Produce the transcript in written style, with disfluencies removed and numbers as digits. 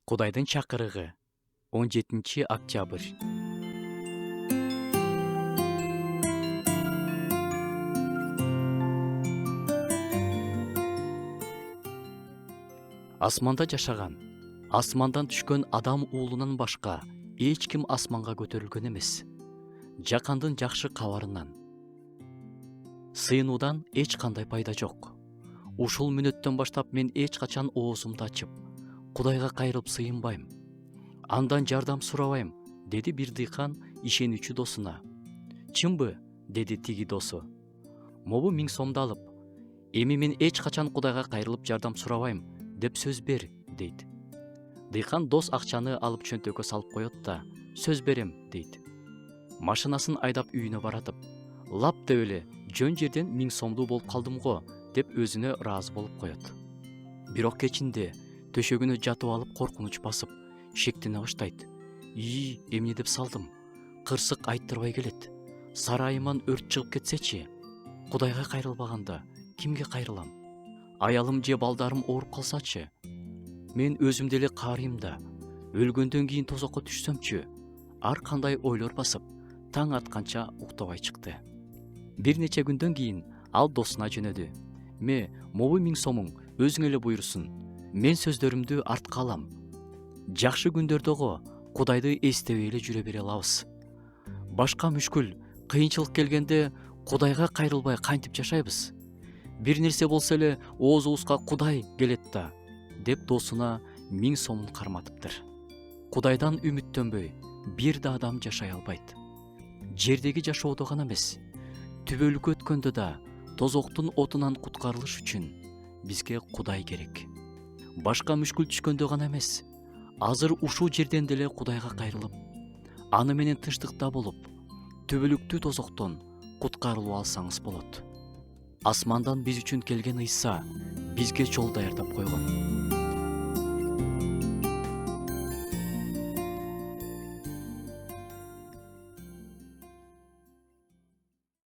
Кудайдын чакырыгы 17 октябрь. Асманда жашаган, асмандан түшкөн адам уулунан башка эч ким асманга көтөрүлгөн эмес. Жакандын жакшы кабарынан сыйынуудан эч кандай пайда жок. Ушул мүнөттөн баштап мен эч качан оозумду ачып, Кудайга кайрылып сыйынбайм. Андан жардам сурабайм, деди бир дыйкан ишенүүчү досуна. Чынбы? Деди тиги досу. Мобу 1000 сомду алып, эми мен эч качан Кудайга кайрылып жардам сурабайм, деп сөз бер, дейт. Дыйкан дос акчаны алып чөнтөккө салып коет да, сөз берем, дейт. Машинасын айдап үйүнө баратып, лап деп эле жөн жерден 1000 сомдуу болуп калдым го, деп өзүнө ыраазы болуп коет. Бирок кечинде төшөгүнө жатып алып коркунуч басып, шектене баштайт. Эмне деп салдым? Кырсык айттырбай келет. Сарайыман өрт чыгып кетсечи? Кудайга кайрылбаганда кимге кайрылам? Аялым же балдарым ооруп калсачы? Мен өзүм деле каарыйм да, өлгөндөн кийин тозокко түшсөмчү? Ар кандай ойлор басып, таң атканча уктабай чыкты. Бир нече күндөн кийин ал досуна жөнөдү. Мобу 1000 сомуң өзүң эле буйрусун. Мен сөздөрүмдү артка алам. Жакшы күндөрдөгө Кудайды эстебей эле жүрө бере алабыз. Башка мүшкүл, кыйынчылык келгенде Кудайга кайрылбай кантип жашайбыз? Бир нерсе болсо эле оозубузга Кудай келет да, деп досуна 1000 сомун карматыптыр. Кудайдан үмүттөнбөй бир да адам жашай албайт. Жердеги жашоодо гана эмес, түбөлүккө өткөндө да тозоктун отунан куткарылыш үчүн бизге Кудай керек. Башка мүшкүл түшкөндө гана эмес, азыр ушул жерден деле Кудайга кайрылып, аны менен тынчтыкта болуп, түбөлүктүү тозоктон куткарылып алсаңыз болот. Асмандан биз үчүн келген Ыйса бизге жол даярдап койгон.